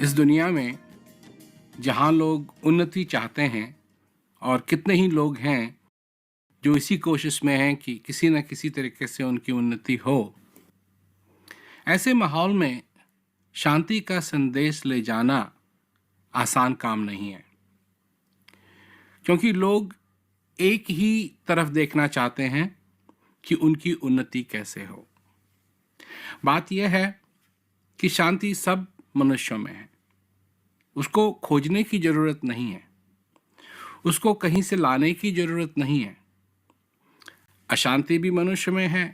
इस दुनिया में जहाँ लोग उन्नति चाहते हैं और कितने ही लोग हैं जो इसी कोशिश में हैं कि किसी न किसी तरीके से उनकी उन्नति हो, ऐसे माहौल में शांति का संदेश ले जाना आसान काम नहीं है, क्योंकि लोग एक ही तरफ देखना चाहते हैं कि उनकी उन्नति कैसे हो। बात यह है कि शांति सब मनुष्यों में है, उसको खोजने की ज़रूरत नहीं है, उसको कहीं से लाने की ज़रूरत नहीं है। अशांति भी मनुष्य में है,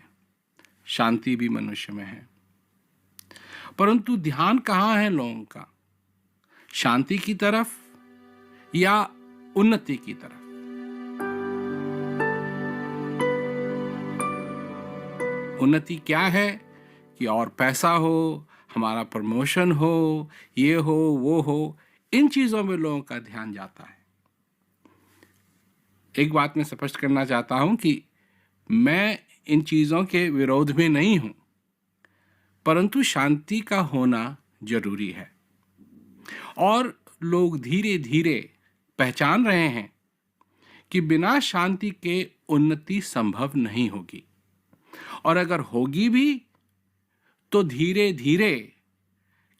शांति भी मनुष्य में है, परंतु ध्यान कहाँ है लोगों का, शांति की तरफ या उन्नति की तरफ? उन्नति क्या है कि और पैसा हो, हमारा प्रमोशन हो, ये हो वो हो, इन चीज़ों में लोगों का ध्यान जाता है। एक बात मैं स्पष्ट करना चाहता हूं कि मैं इन चीज़ों के विरोध में नहीं हूं, परंतु शांति का होना जरूरी है और लोग धीरे धीरे पहचान रहे हैं कि बिना शांति के उन्नति संभव नहीं होगी, और अगर होगी भी तो धीरे धीरे,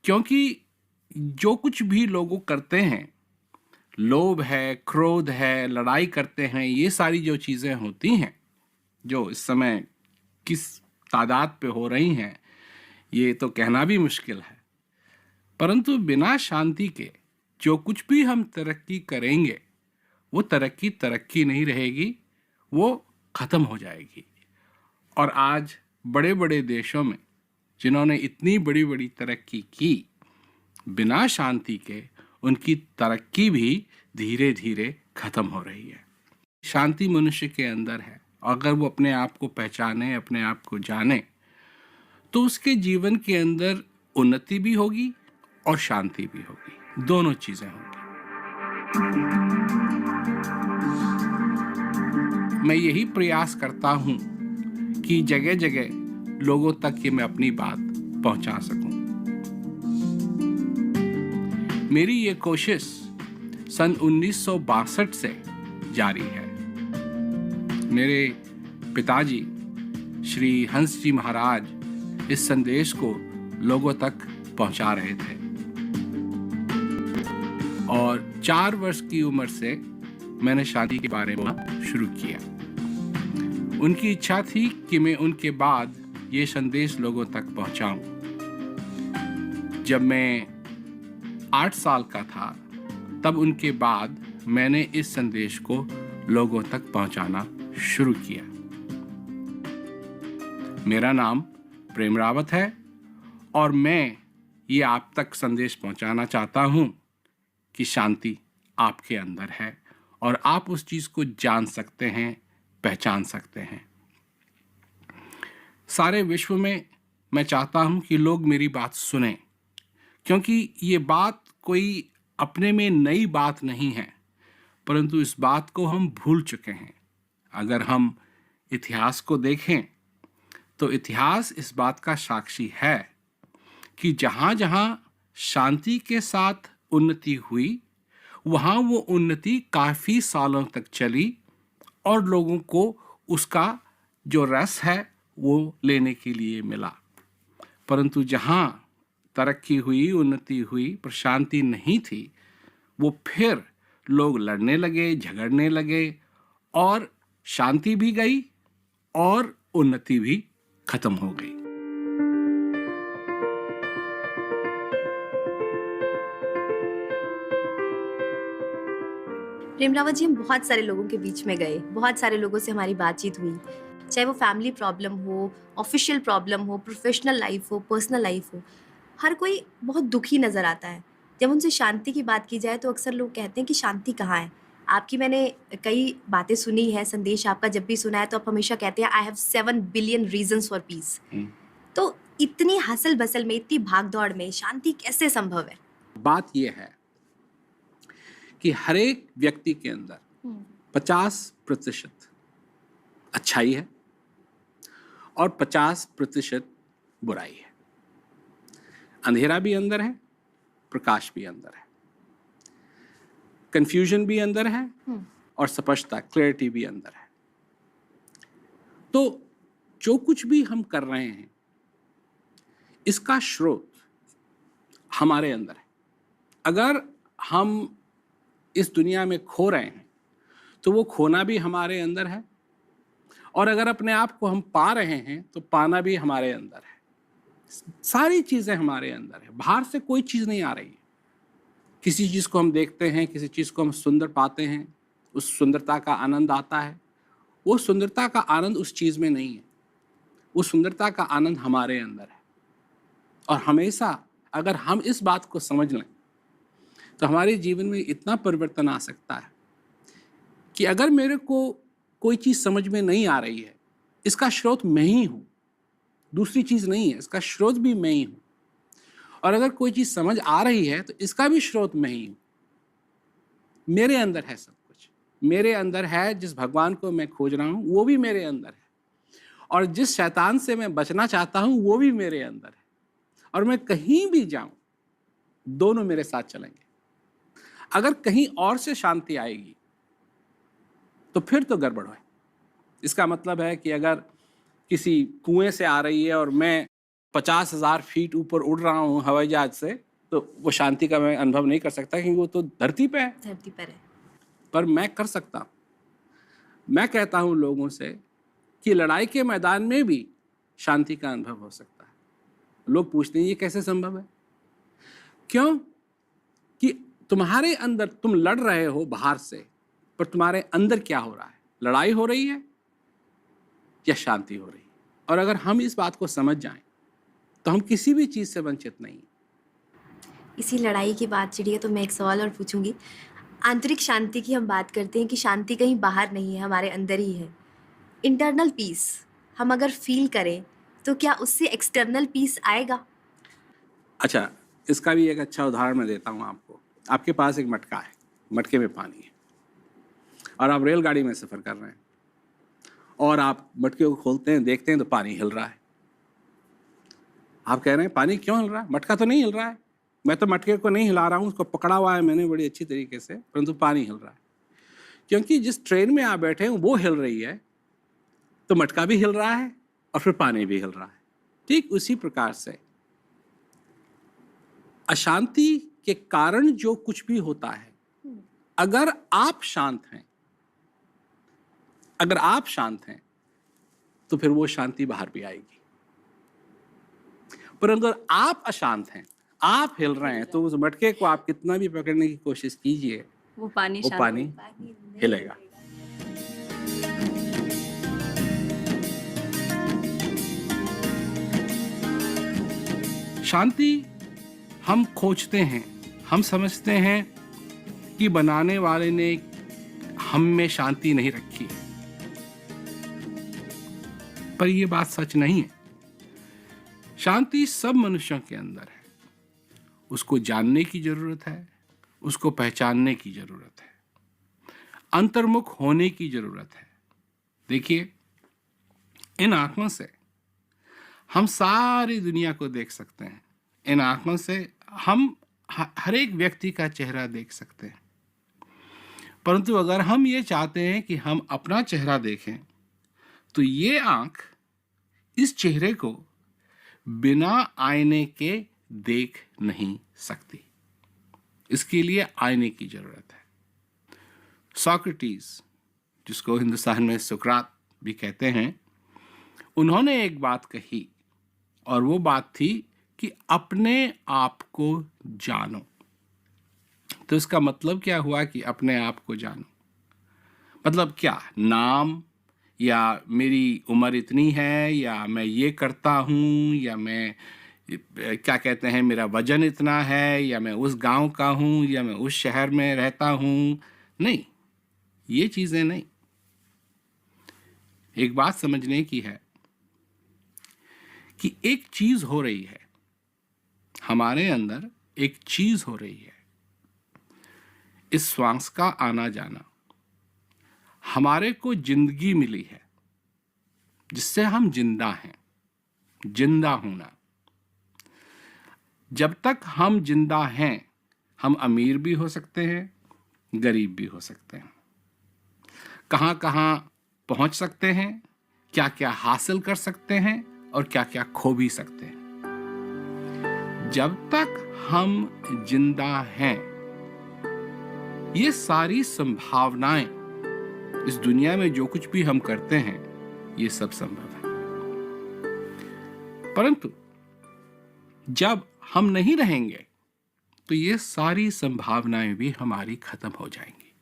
क्योंकि जो कुछ भी लोग करते हैं, लोभ है, क्रोध है, लड़ाई करते हैं, ये सारी जो चीज़ें होती हैं जो इस समय किस तादाद पे हो रही हैं ये तो कहना भी मुश्किल है, परंतु बिना शांति के जो कुछ भी हम तरक्की करेंगे वो तरक्की नहीं रहेगी, वो ख़त्म हो जाएगी। और आज बड़े बड़े देशों में जिन्होंने इतनी बड़ी बड़ी तरक्की की, बिना शांति के उनकी तरक्की भी धीरे धीरे ख़त्म हो रही है। शांति मनुष्य के अंदर है, अगर वो अपने आप को पहचाने, अपने आप को जाने, तो उसके जीवन के अंदर उन्नति भी होगी और शांति भी होगी, दोनों चीज़ें होंगी। मैं यही प्रयास करता हूँ कि जगह जगह लोगों तक ये मैं अपनी बात पहुँचा सकूँ। मेरी ये कोशिश सन 1962 से जारी है। मेरे पिताजी श्री हंस जी महाराज इस संदेश को लोगों तक पहुंचा रहे थे और 4 वर्ष की उम्र से मैंने शांति के बारे में शुरू किया। उनकी इच्छा थी कि मैं उनके बाद ये संदेश लोगों तक पहुंचाऊं। जब मैं 8 साल का था तब उनके बाद मैंने इस संदेश को लोगों तक पहुंचाना शुरू किया। मेरा नाम प्रेम रावत है और मैं ये आप तक संदेश पहुंचाना चाहता हूं कि शांति आपके अंदर है और आप उस चीज़ को जान सकते हैं, पहचान सकते हैं। सारे विश्व में मैं चाहता हूं कि लोग मेरी बात सुनें, क्योंकि ये बात कोई अपने में नई बात नहीं है, परंतु इस बात को हम भूल चुके हैं। अगर हम इतिहास को देखें तो इतिहास इस बात का साक्षी है कि जहाँ जहाँ शांति के साथ उन्नति हुई, वहाँ वो उन्नति काफ़ी सालों तक चली और लोगों को उसका जो रस है वो लेने के लिए मिला। परंतु जहाँ तरक्की हुई, उन्नति हुई, पर शांति नहीं थी, वो फिर लोग लड़ने लगे, झगड़ने लगे और शांति भी गई और उन्नति भी खत्म हो गई। प्रेम रावत जी, हम बहुत सारे लोगों के बीच में गए, बहुत सारे लोगों से हमारी बातचीत हुई, चाहे वो फैमिली प्रॉब्लम हो, ऑफिशियल प्रॉब्लम हो, प्रोफेशनल लाइफ हो, पर्सनल लाइफ हो, हर कोई बहुत दुखी नज़र आता है। जब उनसे शांति की बात की जाए तो अक्सर लोग कहते हैं कि शांति कहाँ है। आपकी मैंने कई बातें सुनी है, संदेश आपका जब भी सुना है तो आप हमेशा कहते हैं I have 7 billion reasons for piece. तो इतनी हसल बसल में, इतनी भागदौड़ में शांति कैसे संभव है? बात यह है कि हर एक व्यक्ति के अंदर 50% अच्छाई है और 50% बुराई है। अंधेरा भी अंदर है प्रकाश भी अंदर है, कंफ्यूजन भी अंदर है और स्पष्टता, क्लैरिटी भी अंदर है। तो जो कुछ भी हम कर रहे हैं इसका स्रोत हमारे अंदर है। अगर हम इस दुनिया में खो रहे हैं तो वो खोना भी हमारे अंदर है, और अगर अपने आप को हम पा रहे हैं तो पाना भी हमारे अंदर है। सारी चीजें हमारे अंदर है, बाहर से कोई चीज नहीं आ रही है। किसी चीज को हम देखते हैं, किसी चीज को हम सुंदर पाते हैं, उस सुंदरता का आनंद आता है। वो सुंदरता का आनंद उस चीज में नहीं है, वो सुंदरता का आनंद हमारे अंदर है। और हमेशा अगर हम इस बात को समझ लें तो हमारे जीवन में इतना परिवर्तन आ सकता है कि अगर मेरे को कोई चीज समझ में नहीं आ रही है, इसका स्रोत मैं ही हूं, दूसरी चीज नहीं है, इसका स्रोत भी मैं ही हूं। और अगर कोई चीज समझ आ रही है तो इसका भी स्रोत मैं ही हूं। मेरे अंदर है सब कुछ, मेरे अंदर है। जिस भगवान को मैं खोज रहा हूं वो भी मेरे अंदर है, और जिस शैतान से मैं बचना चाहता हूं वो भी मेरे अंदर है। और मैं कहीं भी जाऊं दोनों मेरे साथ चलेंगे। अगर कहीं और से शांति आएगी तो फिर तो गड़बड़ है। इसका मतलब है कि अगर किसी कुएं से आ रही है और मैं 50,000 फीट ऊपर उड़ रहा हूँ हवाई जहाज से, तो वो शांति का मैं अनुभव नहीं कर सकता, क्योंकि वो तो धरती पे है। धरती पर है। पर मैं कर सकता हूँ। मैं कहता हूँ लोगों से कि लड़ाई के मैदान में भी शांति का अनुभव हो सकता है। लोग पूछते हैं ये कैसे संभव है? क्यों? कि तुम्हारे अंदर, तुम लड़ रहे हो बाहर से, पर तुम्हारे अंदर क्या हो रहा है? लड़ाई हो रही है या शांति हो रही है? और अगर हम इस बात को समझ जाएं तो हम किसी भी चीज से वंचित नहीं। इसी लड़ाई की बात छिड़ी है तो मैं एक सवाल और पूछूंगी। आंतरिक शांति की हम बात करते हैं कि शांति कहीं बाहर नहीं है, हमारे अंदर ही है। इंटरनल पीस हम अगर फील करें तो क्या उससे एक्सटर्नल पीस आएगा? अच्छा, इसका भी एक अच्छा उदाहरण मैं देता हूँ आपको। आपके पास एक मटका है, मटके में पानी है, और आप रेलगाड़ी में सफर कर रहे हैं, और आप मटके को खोलते हैं, देखते हैं तो पानी हिल रहा है। आप कह रहे हैं पानी क्यों हिल रहा है? मटका तो नहीं हिल रहा है, मैं तो मटके को नहीं हिला रहा हूँ, उसको पकड़ा हुआ है मैंने बड़ी अच्छी तरीके से, परंतु पानी हिल रहा है। क्योंकि जिस ट्रेन में आप बैठे हैं वो हिल रही है, तो मटका भी हिल रहा है और फिर पानी भी हिल रहा है। ठीक उसी प्रकार से अशांति के कारण जो कुछ भी होता है, अगर आप शांत हैं, अगर आप शांत हैं तो फिर वो शांति बाहर भी आएगी। पर अगर आप अशांत हैं, आप हिल रहे हैं, तो उस मटके को आप कितना भी पकड़ने की कोशिश कीजिए, वो पानी हिलेगा। शांति हम खोजते हैं, हम समझते हैं कि बनाने वाले ने हम में शांति नहीं रखी है, पर यह बात सच नहीं है। शांति सब मनुष्यों के अंदर है। उसको जानने की जरूरत है, उसको पहचानने की जरूरत है, अंतर्मुख होने की जरूरत है। देखिए, इन आंखों से हम सारी दुनिया को देख सकते हैं। इन आंखों से हम हर एक व्यक्ति का चेहरा देख सकते हैं। परंतु अगर हम ये चाहते हैं कि हम अपना चेहरा देखें, तो ये आंख इस चेहरे को बिना आईने के देख नहीं सकती। इसके लिए आईने की जरूरत है। सोक्रेटिस, जिसको हिंदुस्तान में सुकरात भी कहते हैं, उन्होंने एक बात कही, और वो बात थी कि अपने आप को जानो। तो इसका मतलब क्या हुआ कि अपने आप को जानो? मतलब क्या? नाम, या मेरी उम्र इतनी है, या मैं ये करता हूँ, या मैं क्या कहते हैं मेरा वजन इतना है, या मैं उस गांव का हूँ, या मैं उस शहर में रहता हूँ। नहीं, ये चीजें नहीं। एक बात समझने की है कि एक चीज हो रही है हमारे अंदर, एक चीज हो रही है। इस श्वास का आना जाना, हमारे को जिंदगी मिली है जिससे हम जिंदा हैं। जिंदा होना, जब तक हम जिंदा हैं, हम अमीर भी हो सकते हैं, गरीब भी हो सकते हैं, कहाँ कहाँ पहुंच सकते हैं, क्या क्या हासिल कर सकते हैं और क्या क्या खो भी सकते हैं। जब तक हम जिंदा हैं, ये सारी संभावनाएं, इस दुनिया में जो कुछ भी हम करते हैं, ये सब संभव है। परंतु जब हम नहीं रहेंगे तो ये सारी संभावनाएं भी हमारी खत्म हो जाएंगी।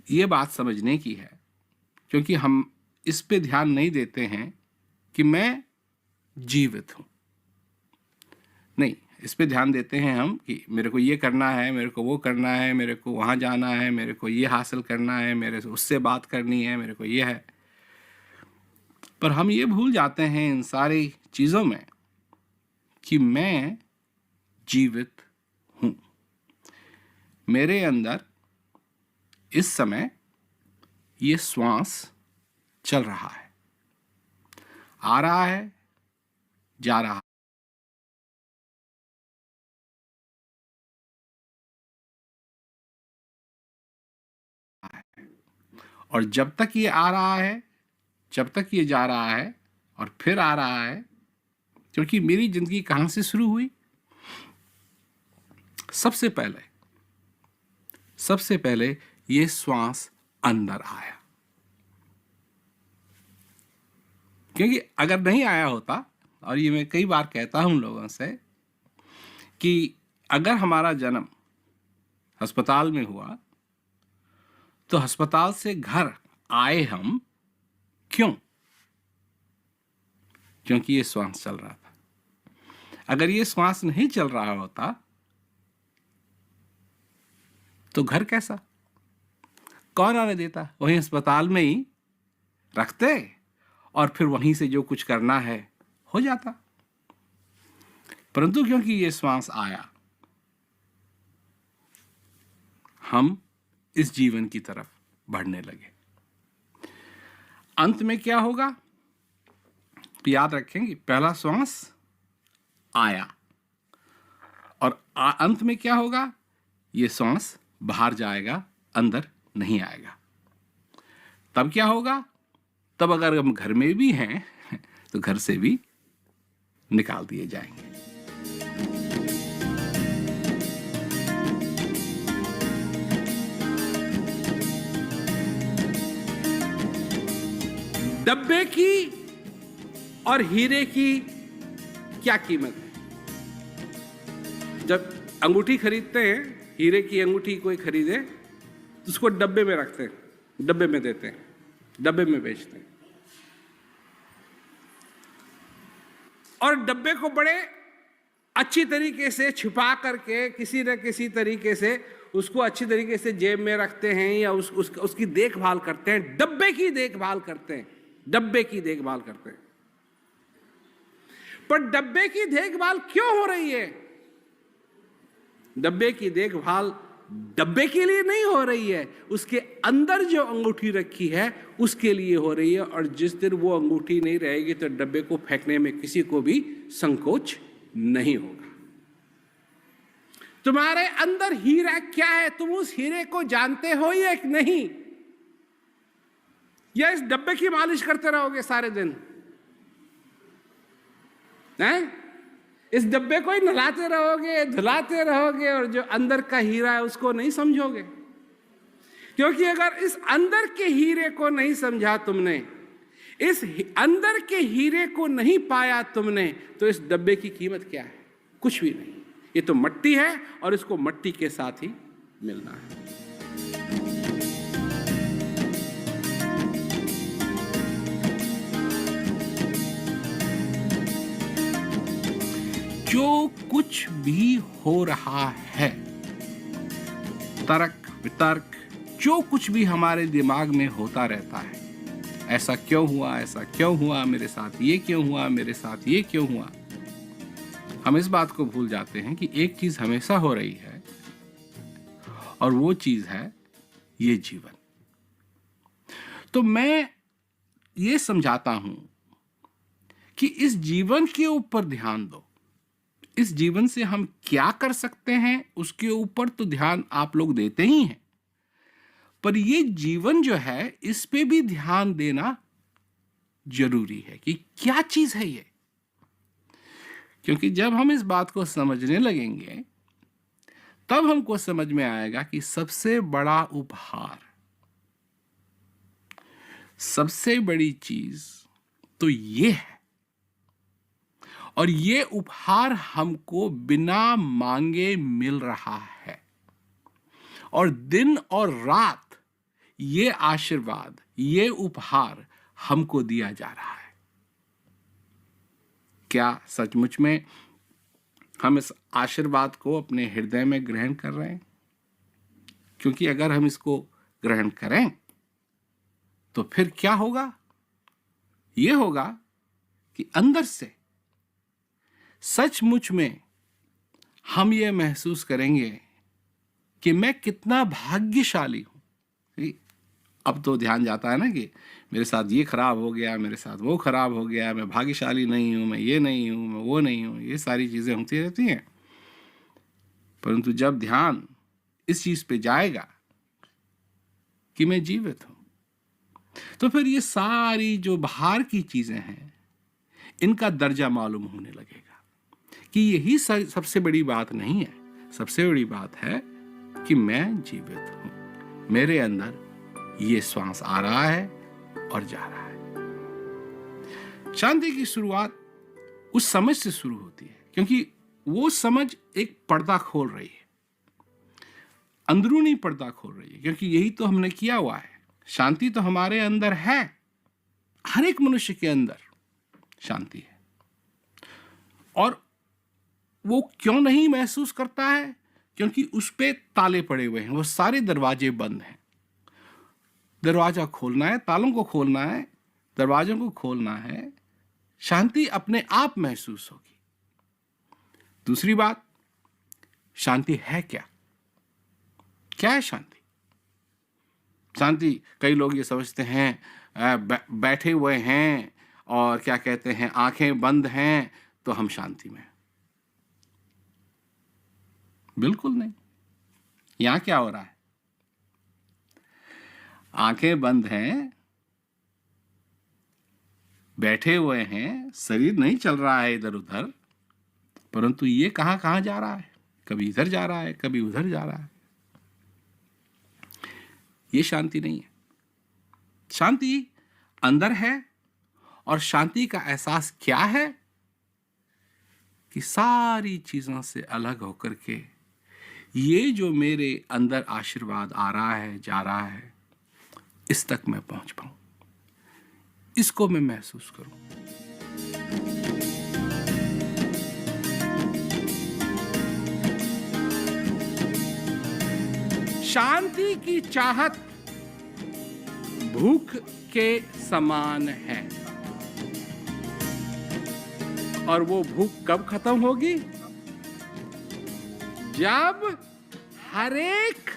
ये बात समझने की है, क्योंकि हम इस पे ध्यान नहीं देते हैं कि मैं जीवित हूं। नहीं, इस पे ध्यान देते हैं हम कि मेरे को ये करना है, मेरे को वो करना है, मेरे को वहां जाना है, मेरे को ये हासिल करना है, मेरे से उससे बात करनी है, मेरे को ये है। पर हम ये भूल जाते हैं इन सारी चीजों में कि मैं जीवित हूं। मेरे अंदर इस समय ये श्वास चल रहा है, आ रहा है, जा रहा है। और जब तक ये आ रहा है, जब तक ये जा रहा है और फिर आ रहा है, क्योंकि मेरी जिंदगी कहां से शुरू हुई? सबसे पहले ये श्वास अंदर आया। क्योंकि अगर नहीं आया होता, और ये मैं कई बार कहता हूं लोगों से कि अगर हमारा जन्म अस्पताल में हुआ तो अस्पताल से घर आए हम क्यों? क्योंकि ये श्वास चल रहा था। अगर ये श्वास नहीं चल रहा होता तो घर कैसा? कौन आने देता? वहीं अस्पताल में ही रखते और फिर वहीं से जो कुछ करना है हो जाता। परंतु क्योंकि ये श्वास आया, हम इस जीवन की तरफ बढ़ने लगे। अंत में क्या होगा? याद रखेंगे, पहला श्वास आया और अंत में क्या होगा? ये श्वास बाहर जाएगा, अंदर नहीं आएगा। तब क्या होगा? तब अगर हम घर में भी हैं तो घर से भी निकाल दिए जाएंगे। डब्बे की और हीरे की क्या कीमत है? जब अंगूठी खरीदते हैं, हीरे की अंगूठी कोई खरीदे तो उसको डब्बे में रखते हैं, डब्बे में देते हैं, डब्बे में बेचते हैं। और डब्बे को बड़े अच्छी तरीके से छिपा करके किसी न किसी तरीके से उसको अच्छी तरीके से जेब में रखते हैं या उसकी देखभाल करते हैं। डब्बे की देखभाल करते हैं, डब्बे की देखभाल करते हैं। पर डब्बे की देखभाल क्यों हो रही है? डब्बे की देखभाल डब्बे के लिए नहीं हो रही है, उसके अंदर जो अंगूठी रखी है उसके लिए हो रही है। और जिस दिन वो अंगूठी नहीं रहेगी तो डब्बे को फेंकने में किसी को भी संकोच नहीं होगा। तुम्हारे अंदर हीरा क्या है? तुम उस हीरे को जानते हो या नहीं? या इस डब्बे की मालिश करते रहोगे सारे दिन? हैं? इस डब्बे को ही नहलाते रहोगे, धुलाते रहोगे और जो अंदर का हीरा है उसको नहीं समझोगे। क्योंकि अगर इस अंदर के हीरे को नहीं समझा तुमने, इस अंदर के हीरे को नहीं पाया तुमने, तो इस डब्बे की कीमत क्या है? कुछ भी नहीं। ये तो मट्टी है और इसको मट्टी के साथ ही मिलना है। जो कुछ भी हो रहा है, तर्क वितर्क जो कुछ भी हमारे दिमाग में होता रहता है, ऐसा क्यों हुआ, ऐसा क्यों हुआ, मेरे साथ ये क्यों हुआ, मेरे साथ ये क्यों हुआ, हम इस बात को भूल जाते हैं कि एक चीज हमेशा हो रही है और वो चीज है ये जीवन। तो मैं ये समझाता हूं कि इस जीवन के ऊपर ध्यान दो। इस जीवन से हम क्या कर सकते हैं उसके ऊपर तो ध्यान आप लोग देते ही हैं, पर ये जीवन जो है इस पे भी ध्यान देना जरूरी है कि क्या चीज है ये। क्योंकि जब हम इस बात को समझने लगेंगे तब हमको समझ में आएगा कि सबसे बड़ा उपहार, सबसे बड़ी चीज तो ये है, और ये उपहार हमको बिना मांगे मिल रहा है, और दिन और रात ये आशीर्वाद, ये उपहार हमको दिया जा रहा है। क्या सचमुच में हम इस आशीर्वाद को अपने हृदय में ग्रहण कर रहे हैं? क्योंकि अगर हम इसको ग्रहण करें तो फिर क्या होगा? यह होगा कि अंदर से सचमुच में हम ये महसूस करेंगे कि मैं कितना भाग्यशाली हूं। अब तो ध्यान जाता है ना कि मेरे साथ ये खराब हो गया, मेरे साथ वो खराब हो गया, मैं भाग्यशाली नहीं हूं, मैं ये नहीं हूं, मैं वो नहीं हूं, ये सारी चीजें होती रहती हैं। परंतु जब ध्यान इस चीज पे जाएगा कि मैं जीवित हूं, तो फिर ये सारी जो बाहर की चीजें हैं इनका दर्जा मालूम होने लगेगा कि यही सबसे बड़ी बात नहीं है। सबसे बड़ी बात है कि मैं जीवित हूं, मेरे अंदर ये श्वास आ रहा है और जा रहा है। शांति की शुरुआत उस समझ से शुरू होती है, क्योंकि वो समझ एक पर्दा खोल रही है, अंदरूनी पर्दा खोल रही है, क्योंकि यही तो हमने किया हुआ है। शांति तो हमारे अंदर है, हर एक मनुष्य के अंदर शांति है। और वो क्यों नहीं महसूस करता है? क्योंकि उस पे ताले पड़े हुए हैं, वो सारे दरवाजे बंद हैं। दरवाजा खोलना है, तालों को खोलना है, दरवाजों को खोलना है, शांति अपने आप महसूस होगी। दूसरी बात, शांति है क्या? क्या है शांति? शांति, कई लोग ये समझते हैं बैठे हुए हैं और क्या कहते हैं आंखें बंद हैं तो हम शांति में। बिल्कुल नहीं। यहां क्या हो रहा है? आंखें बंद हैं, बैठे हुए हैं, शरीर नहीं चल रहा है इधर उधर, परंतु ये कहां कहां जा रहा है? कभी इधर जा रहा है, कभी उधर जा रहा है। ये शांति नहीं है। शांति अंदर है, और शांति का एहसास क्या है? कि सारी चीजों से अलग होकर के ये जो मेरे अंदर आशीर्वाद आ रहा है, जा रहा है, इस तक मैं पहुंच पाऊं, इसको मैं महसूस करूं। शांति की चाहत भूख के समान है, और वो भूख कब खत्म होगी? जब हर एक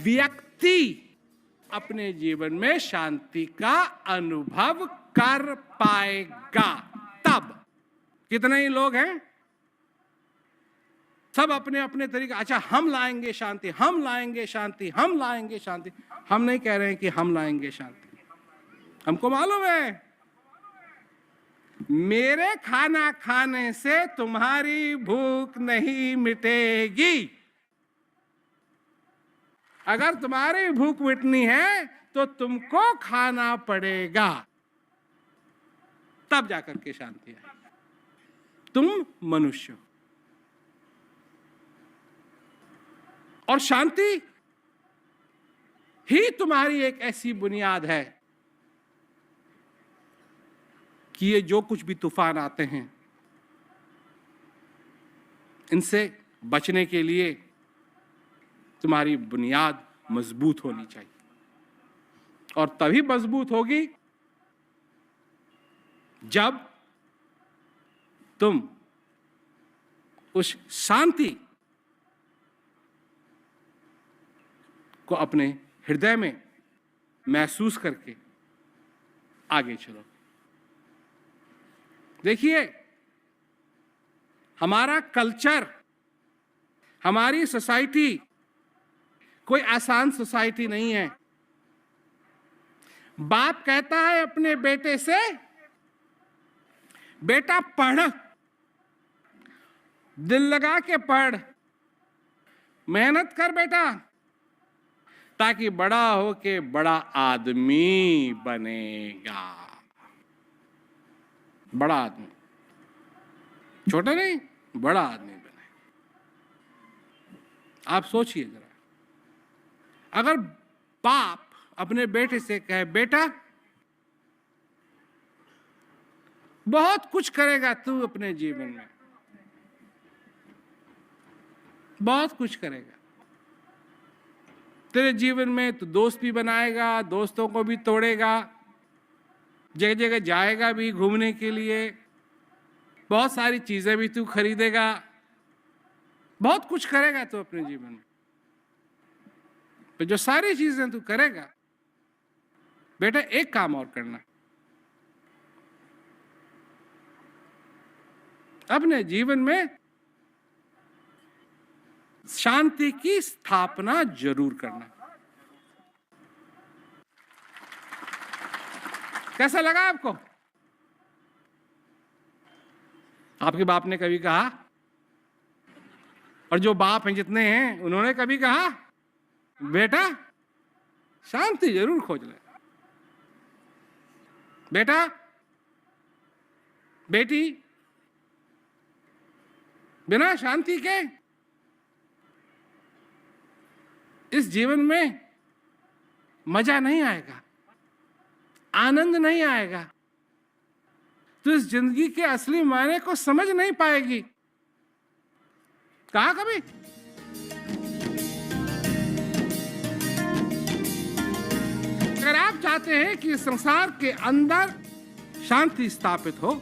व्यक्ति अपने जीवन में शांति का अनुभव कर पाएगा। तब कितने ही लोग हैं, सब अपने अपने तरीके, अच्छा हम लाएंगे शांति, हम लाएंगे शांति, हम लाएंगे शांति। हम नहीं कह रहे हैं कि हम लाएंगे शांति। हमको मालूम है मेरे खाना खाने से तुम्हारी भूख नहीं मिटेगी। अगर तुम्हारी भूख मिटनी है तो तुमको खाना पड़ेगा, तब जाकर के शांति आएगी। तुम मनुष्य हो, और शांति ही तुम्हारी एक ऐसी बुनियाद है कि ये जो कुछ भी तूफान आते हैं इनसे बचने के लिए तुम्हारी बुनियाद मजबूत होनी चाहिए, और तभी मजबूत होगी जब तुम उस शांति को अपने हृदय में महसूस करके आगे चलो। देखिए, हमारा कल्चर, हमारी सोसाइटी कोई आसान सोसाइटी नहीं है। बाप कहता है अपने बेटे से, बेटा पढ़, दिल लगा के पढ़, मेहनत कर बेटा, ताकि बड़ा हो के बड़ा आदमी बनेगा। बड़ा आदमी, छोटा नहीं, बड़ा आदमी बने। आप सोचिए जरा, अगर बाप अपने बेटे से कहे, बेटा बहुत कुछ करेगा तू अपने जीवन में, बहुत कुछ करेगा, तेरे जीवन में तू दोस्त भी बनाएगा, दोस्तों को भी तोड़ेगा, जगह जगह जाएगा भी घूमने के लिए, बहुत सारी चीजें भी तू खरीदेगा, बहुत कुछ करेगा तू अपने जीवन में। तो जो सारी चीजें तू करेगा, बेटा एक काम और करना, अपने जीवन में शांति की स्थापना जरूर करना। कैसा लगा आपको? आपके बाप ने कभी कहा, और जो बाप हैं जितने हैं उन्होंने कभी कहा, बेटा शांति जरूर खोज ले, बेटा बेटी बिना शांति के इस जीवन में मजा नहीं आएगा, आनंद नहीं आएगा, तो इस जिंदगी के असली मायने को समझ नहीं पाएगी। कहा कभी? अगर आप चाहते हैं कि संसार के अंदर शांति स्थापित हो,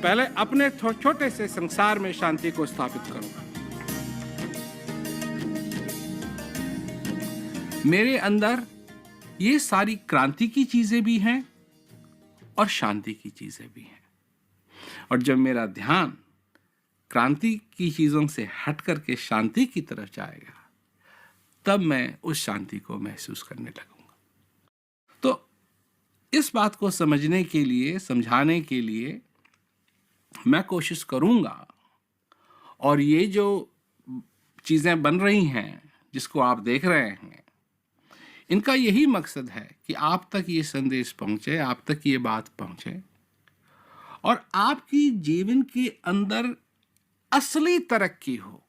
पहले अपने छोटे से संसार में शांति को स्थापित करो। मेरे अंदर ये सारी क्रांति की चीजें भी हैं और शांति की चीजें भी हैं, और जब मेरा ध्यान क्रांति की चीजों से हट करके शांति की तरफ जाएगा, तब मैं उस शांति को महसूस करने लगूंगा। तो इस बात को समझने के लिए, समझाने के लिए मैं कोशिश करूंगा, और ये जो चीजें बन रही हैं जिसको आप देख रहे हैं, इनका यही मकसद है कि आप तक ये संदेश पहुंचे, आप तक ये बात पहुंचे, और आपकी जीवन के अंदर असली तरक्की हो,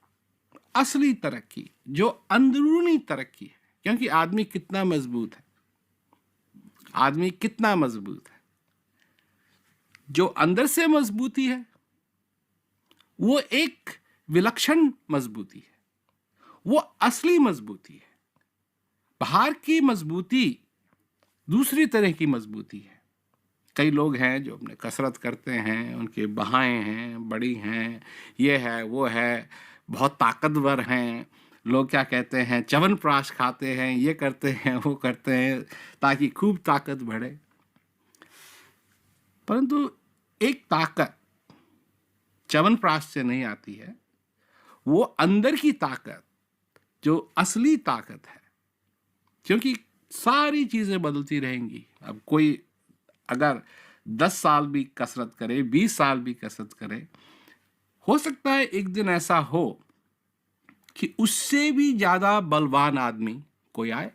असली तरक्की जो अंदरूनी तरक्की है। क्योंकि आदमी कितना मजबूत है, आदमी कितना मजबूत है, जो अंदर से मजबूती है वो एक विलक्षण मजबूती है, वो असली मजबूती है। बाहर की मजबूती दूसरी तरह की मजबूती है। कई लोग हैं जो अपने कसरत करते हैं, उनके बाहें हैं, बड़ी हैं, ये है वो है, बहुत ताकतवर हैं, लोग क्या कहते हैं, च्यवनप्राश खाते हैं, ये करते हैं वो करते हैं ताकि खूब ताकत बढ़े। परंतु एक ताकत च्यवनप्राश से नहीं आती है, वो अंदर की ताकत जो असली ताकत है। क्योंकि सारी चीजें बदलती रहेंगी। अब कोई अगर 10 साल भी कसरत करे, 20 साल भी कसरत करे, हो सकता है एक दिन ऐसा हो कि उससे भी ज्यादा बलवान आदमी कोई आए।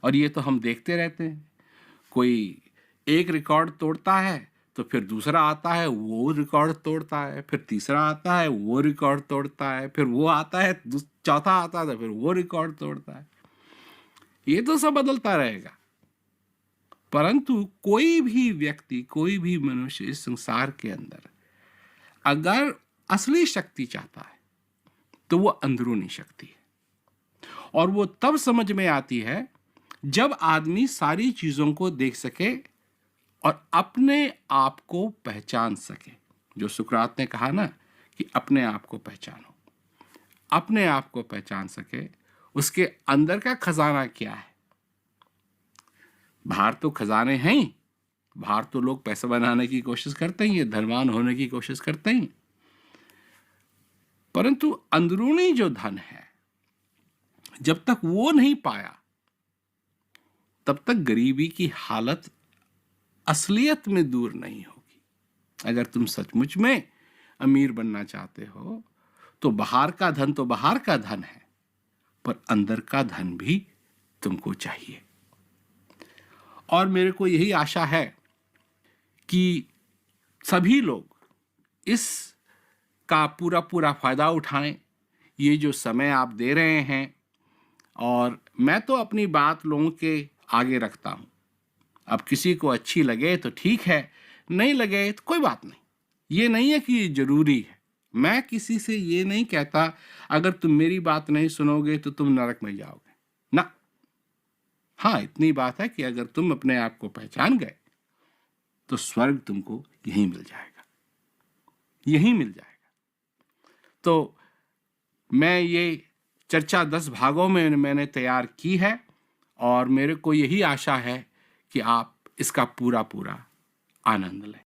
और ये तो हम देखते रहते हैं, कोई एक रिकॉर्ड तोड़ता है तो फिर दूसरा आता है वो रिकॉर्ड तोड़ता है, फिर तीसरा आता है वो रिकॉर्ड तोड़ता है, फिर वो आता है, चौथा आता है तो फिर वो रिकॉर्ड तोड़ता है। ये तो सब बदलता रहेगा। परंतु कोई भी व्यक्ति, कोई भी मनुष्य इस संसार के अंदर अगर असली शक्ति चाहता है तो वो अंदरूनी शक्ति है। और वो तब समझ में आती है जब आदमी सारी चीजों को देख सके और अपने आप को पहचान सके। जो सुकरात ने कहा ना कि अपने आप को पहचानो, अपने आप को पहचान सके, उसके अंदर का खजाना क्या है। बाहर तो खजाने हैं ही, बाहर तो लोग पैसा बनाने की कोशिश करते ही हैं, धनवान होने की कोशिश करते ही, परंतु अंदरूनी जो धन है, जब तक वो नहीं पाया तब तक गरीबी की हालत असलियत में दूर नहीं होगी। अगर तुम सचमुच में अमीर बनना चाहते हो तो बाहर का धन तो बाहर का धन है, पर अंदर का धन भी तुमको चाहिए। और मेरे को यही आशा है कि सभी लोग इस का पूरा पूरा फायदा उठाएं। ये जो समय आप दे रहे हैं, और मैं तो अपनी बात लोगों के आगे रखता हूं। अब किसी को अच्छी लगे तो ठीक है, नहीं लगे तो कोई बात नहीं। ये नहीं है कि ये जरूरी है। मैं किसी से ये नहीं कहता अगर तुम मेरी बात नहीं सुनोगे तो तुम नरक में जाओगे ना। हाँ, इतनी बात है कि अगर तुम अपने आप को पहचान गए तो स्वर्ग तुमको यहीं मिल जाएगा, यहीं मिल जाएगा। तो मैं ये चर्चा 10 भागों में मैंने तैयार की है, और मेरे को यही आशा है कि आप इसका पूरा पूरा आनंद लें।